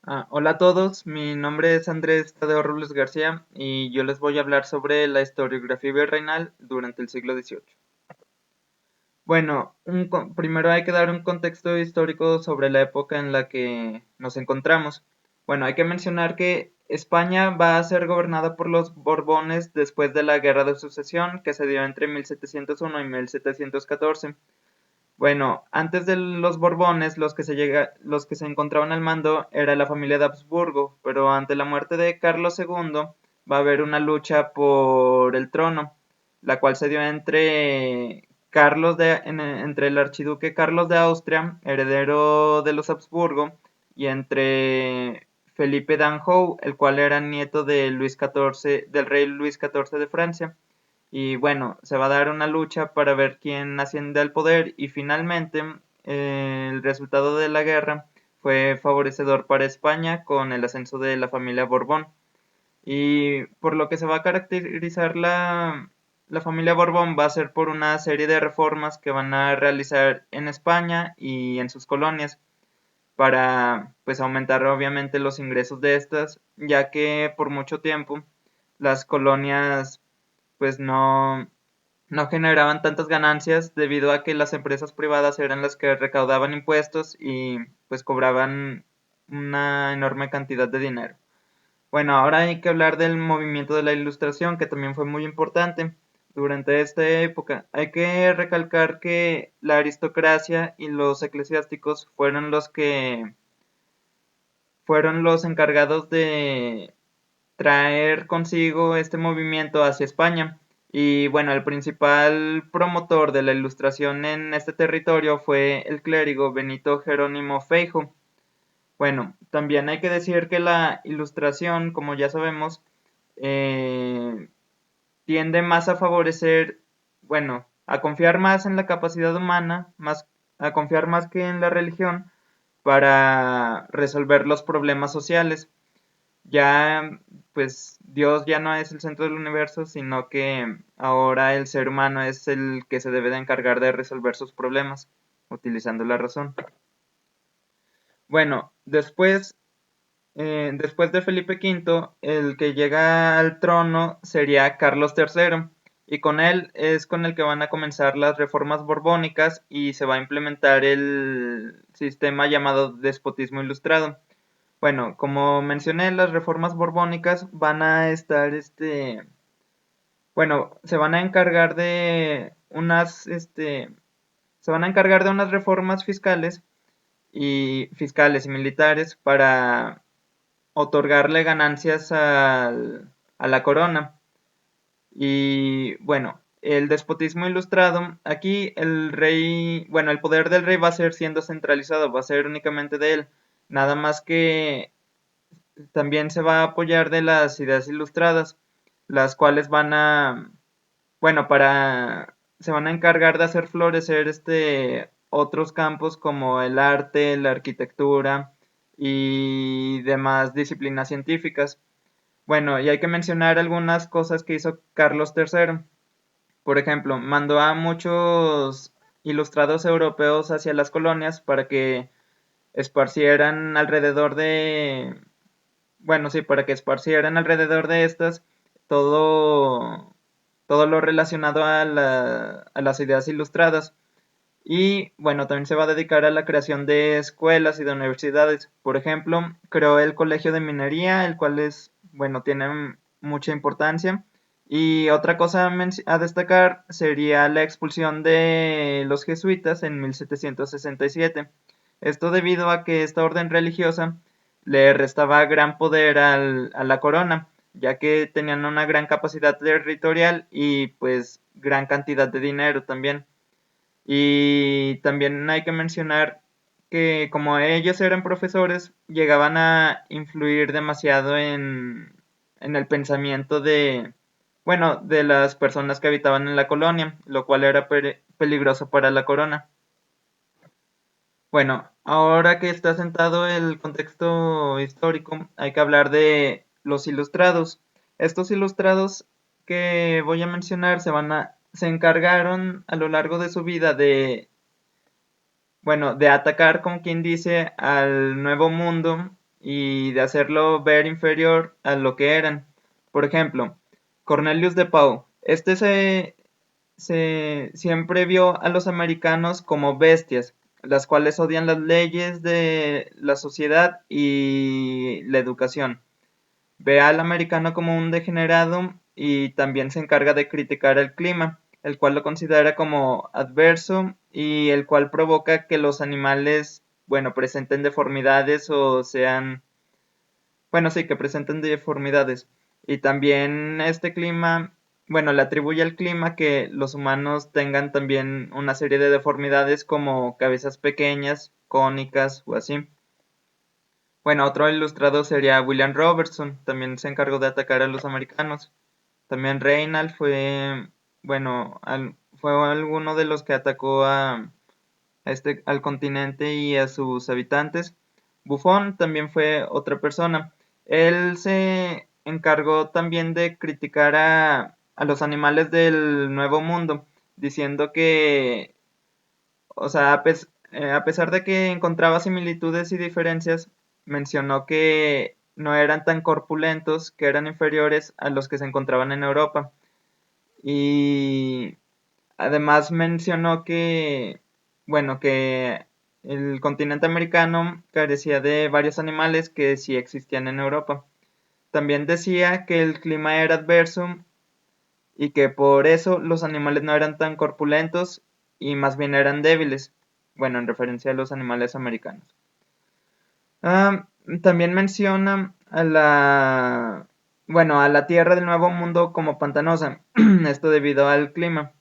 Hola a todos, mi nombre es Andrés Tadeo Robles García y yo les voy a hablar sobre la historiografía virreinal durante el siglo XVIII. Bueno, primero hay que dar un contexto histórico sobre la época en la que nos encontramos. Bueno, hay que mencionar que España va a ser gobernada por los Borbones después de la Guerra de Sucesión que se dio entre 1701 y 1714. Bueno, antes de los Borbones, los que se encontraban al mando era la familia de Habsburgo, pero ante la muerte de Carlos II va a haber una lucha por el trono, la cual se dio entre el archiduque Carlos de Austria, heredero de los Habsburgo, y entre Felipe d'Anjou, el cual era nieto de del rey Luis XIV de Francia. Y bueno, se va a dar una lucha para ver quién asciende al poder y finalmente el resultado de la guerra fue favorecedor para España con el ascenso de la familia Borbón. Y por lo que se va a caracterizar la familia Borbón va a ser por una serie de reformas que van a realizar en España y en sus colonias para pues aumentar obviamente los ingresos de estas, ya que por mucho tiempo las colonias pues no generaban tantas ganancias debido a que las empresas privadas eran las que recaudaban impuestos y pues cobraban una enorme cantidad de dinero. Bueno, ahora hay que hablar del movimiento de la Ilustración, que también fue muy importante durante esta época. Hay que recalcar que la aristocracia y los eclesiásticos fueron los encargados de traer consigo este movimiento hacia España. Y bueno, el principal promotor de la ilustración en este territorio fue el clérigo Benito Jerónimo Feijo. Bueno, también hay que decir que la ilustración, como ya sabemos, eh, tiende más a favorecer, bueno, a confiar más en la capacidad humana, a confiar más que en la religión para resolver los problemas sociales. Ya, pues Dios ya no es el centro del universo, sino que ahora el ser humano es el que se debe de encargar de resolver sus problemas, utilizando la razón. Bueno, después de Felipe V, el que llega al trono sería Carlos III, y con él es con el que van a comenzar las reformas borbónicas y se va a implementar el sistema llamado despotismo ilustrado. Bueno, como mencioné, las reformas borbónicas van a estar, bueno, se van a encargar de unas reformas fiscales y militares para otorgarle ganancias a la corona. Y bueno, el despotismo ilustrado, aquí el poder del rey va a ser siendo centralizado, va a ser únicamente de él. Nada más que también se va a apoyar de las ideas ilustradas, las cuales se van a encargar de hacer florecer otros campos como el arte, la arquitectura y demás disciplinas científicas. Bueno, y hay que mencionar algunas cosas que hizo Carlos III. Por ejemplo, mandó a muchos ilustrados europeos hacia las colonias para que esparcieran alrededor de bueno, sí, para que esparcieran alrededor de estas todo, todo lo relacionado a las ideas ilustradas. Y bueno, también se va a dedicar a la creación de escuelas y de universidades. Por ejemplo, creó el Colegio de Minería, el cual bueno, tiene mucha importancia. Y otra cosa a destacar sería la expulsión de los jesuitas en 1767. Esto debido a que esta orden religiosa le restaba gran poder a la corona, ya que tenían una gran capacidad territorial y pues gran cantidad de dinero también. Y también hay que mencionar que como ellos eran profesores, llegaban a influir demasiado en el pensamiento bueno, de las personas que habitaban en la colonia, lo cual era peligroso para la corona. Bueno, ahora que está sentado el contexto histórico, hay que hablar de los ilustrados. Estos ilustrados que voy a mencionar se encargaron a lo largo de su vida bueno, de atacar, como quien dice, al nuevo mundo y de hacerlo ver inferior a lo que eran. Por ejemplo, Cornelius de Pau. Siempre vio a los americanos como bestias, las cuales odian las leyes de la sociedad y la educación. Ve al americano como un degenerado y también se encarga de criticar el clima, el cual lo considera como adverso y el cual provoca que los animales, bueno, presenten deformidades o sean, bueno, sí, que presenten deformidades. Y también este clima, bueno, le atribuye al clima que los humanos tengan también una serie de deformidades como cabezas pequeñas, cónicas o así. Bueno, otro ilustrado sería William Robertson, también se encargó de atacar a los americanos. También Reynald fue, bueno, fue alguno de los que atacó al continente y a sus habitantes. Buffon también fue otra persona. Él se encargó también de criticar a los animales del Nuevo Mundo, diciendo que, o sea, a pesar de que encontraba similitudes y diferencias, mencionó que no eran tan corpulentos, que eran inferiores a los que se encontraban en Europa. Y además mencionó que, bueno, que el continente americano carecía de varios animales que sí existían en Europa. También decía que el clima era adverso y que por eso los animales no eran tan corpulentos y más bien eran débiles. Bueno, en referencia a los animales americanos. Ah, también menciona bueno, a la tierra del Nuevo Mundo como pantanosa. Esto debido al clima.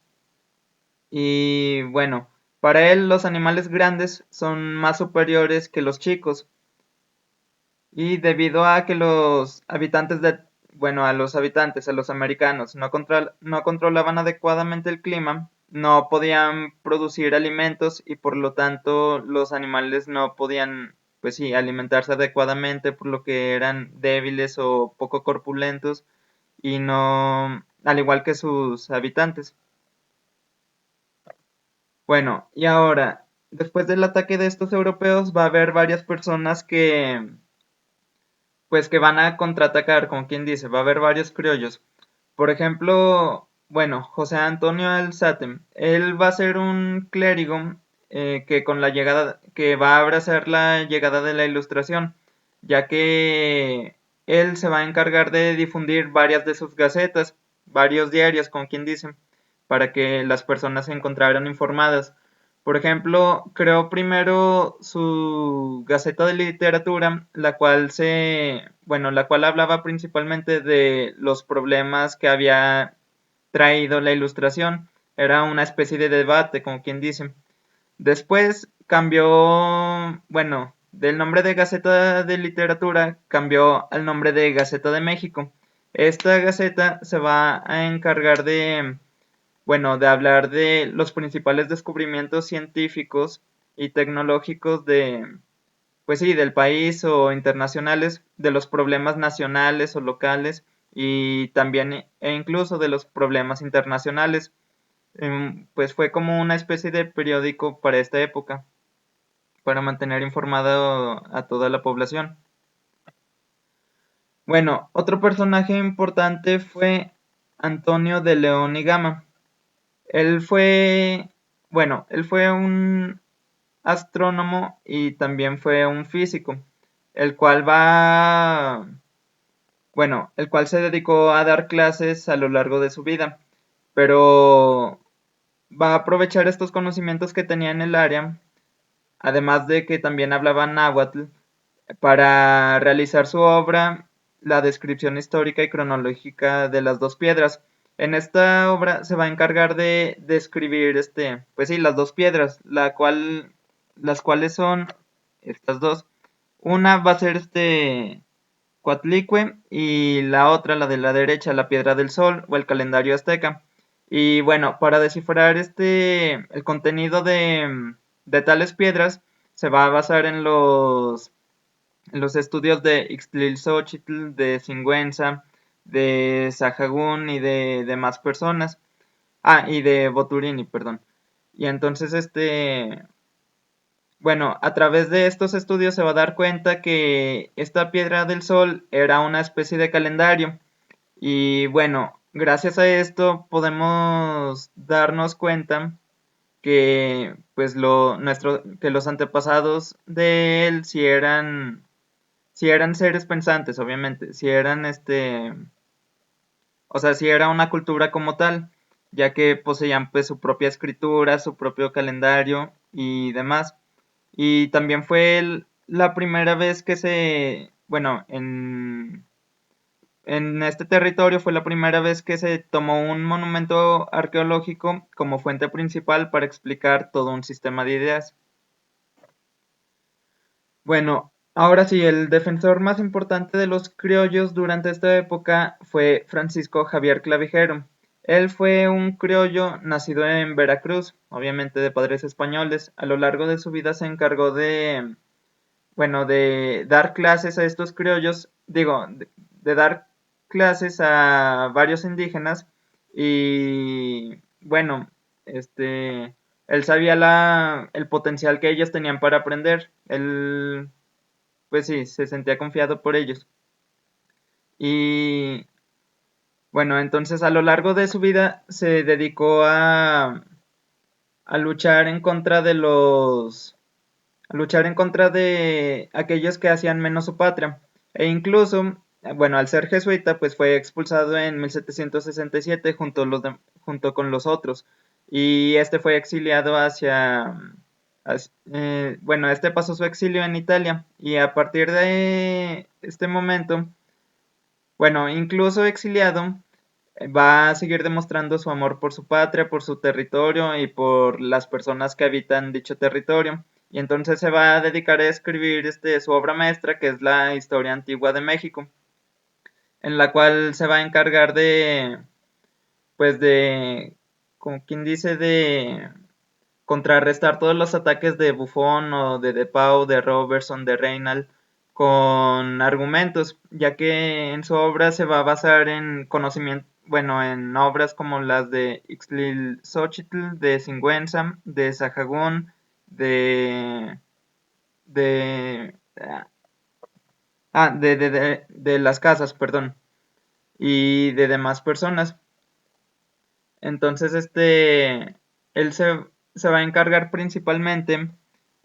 Y bueno, para él los animales grandes son más superiores que los chicos. Y debido a que los habitantes bueno, a los americanos, no controlaban adecuadamente el clima, no podían producir alimentos y por lo tanto los animales no podían, pues sí, alimentarse adecuadamente, por lo que eran débiles o poco corpulentos y no, al igual que sus habitantes. Bueno, y ahora, después del ataque de estos europeos, va a haber varias personas pues que van a contraatacar, como quien dice, va a haber varios criollos. Por ejemplo, bueno, José Antonio Alzate, él va a ser un clérigo que va a abrazar la llegada de la Ilustración, ya que él se va a encargar de difundir varias de sus gacetas, varios diarios, como quien dice, para que las personas se encontraran informadas. Por ejemplo, creó primero su Gaceta de Literatura, la cual hablaba principalmente de los problemas que había traído la Ilustración. Era una especie de debate, como quien dice. Después cambió, bueno, del nombre de Gaceta de Literatura cambió al nombre de Gaceta de México. Esta Gaceta se va a encargar de hablar de los principales descubrimientos científicos y tecnológicos pues sí, del país o internacionales, de los problemas nacionales o locales y también e incluso de los problemas internacionales. Pues fue como una especie de periódico para esta época, para mantener informado a toda la población. Bueno, otro personaje importante fue Antonio de León y Gama. Él fue, él fue un astrónomo y también fue un físico, el cual el cual se dedicó a dar clases a lo largo de su vida, pero va a aprovechar estos conocimientos que tenía en el área, además de que también hablaba náhuatl, para realizar su obra, la descripción histórica y cronológica de las dos piedras. En esta obra se va a encargar de describir pues sí, las dos piedras, las cuales son estas dos. Una va a ser Coatlicue y la otra, la de la derecha, la piedra del sol o el calendario azteca. Y bueno, para descifrar el contenido de tales piedras, se va a basar en los estudios de Ixtlilxóchitl, de Sigüenza, de Sahagún y de demás personas. Ah, y de Boturini, perdón. Y entonces Bueno, a través de estos estudios se va a dar cuenta que esta piedra del sol era una especie de calendario. Y bueno, gracias a esto podemos darnos cuenta que pues que los antepasados de él si eran seres pensantes, obviamente, si eran o sea, si era una cultura como tal, ya que poseían pues su propia escritura, su propio calendario y demás. Y también fue la primera vez que bueno, en este territorio fue la primera vez que se tomó un monumento arqueológico como fuente principal para explicar todo un sistema de ideas. Bueno, ahora sí, el defensor más importante de los criollos durante esta época fue Francisco Javier Clavijero. Él fue un criollo nacido en Veracruz, obviamente de padres españoles. A lo largo de su vida se encargó bueno, de dar clases a estos criollos, digo, de dar clases a varios indígenas y bueno, él sabía el potencial que ellos tenían para aprender. Él, pues sí, se sentía confiado por ellos. Y bueno, entonces a lo largo de su vida se dedicó a luchar en contra de a luchar en contra de aquellos que hacían menos su patria. E incluso, bueno, al ser jesuita, pues fue expulsado en 1767 junto con los otros. Y este fue exiliado bueno, este pasó su exilio en Italia. Y a partir de este momento, bueno, incluso exiliado, va a seguir demostrando su amor por su patria, por su territorio y por las personas que habitan dicho territorio. Y entonces se va a dedicar a escribir su obra maestra, que es la Historia Antigua de México, en la cual se va a encargar pues como quien dice, de contrarrestar todos los ataques de Buffon o de Pau, de Robertson, de Reynal con argumentos, ya que en su obra se va a basar en conocimiento, bueno, en obras como las de Ixtlilxóchitl, de Sigüenza, de Sahagún, de de de las casas, perdón, y de demás personas. Entonces, él se va a encargar principalmente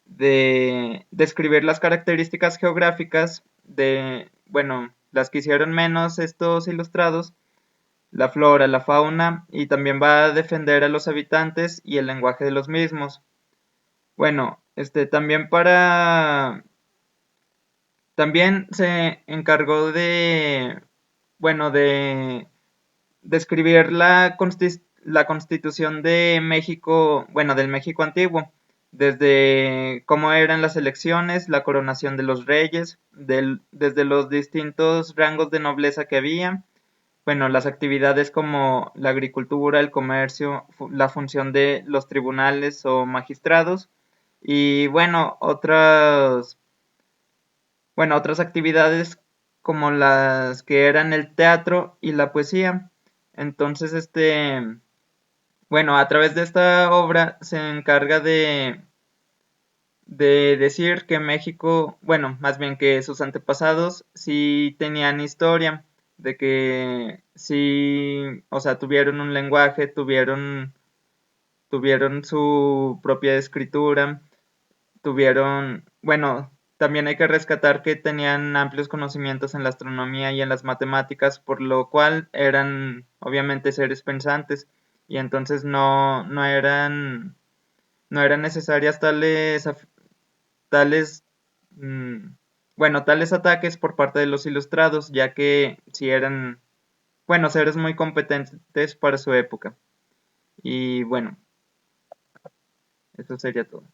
de describir las características geográficas bueno, las que hicieron menos estos ilustrados, la flora, la fauna, y también va a defender a los habitantes y el lenguaje de los mismos. Bueno, también se encargó bueno, de describir la constitución de México, bueno, del México antiguo, desde cómo eran las elecciones, la coronación de los reyes, desde los distintos rangos de nobleza que había, bueno, las actividades como la agricultura, el comercio, la función de los tribunales o magistrados y bueno, otras actividades como las que eran el teatro y la poesía. Entonces, bueno, a través de esta obra se encarga de decir que México, bueno, más bien que sus antepasados sí tenían historia, de que sí, o sea, tuvieron un lenguaje, tuvieron su propia escritura, bueno, también hay que rescatar que tenían amplios conocimientos en la astronomía y en las matemáticas, por lo cual eran obviamente seres pensantes y entonces no eran necesarias tales, mm, bueno, tales ataques por parte de los ilustrados, ya que si eran, bueno, seres muy competentes para su época. Y bueno, eso sería todo.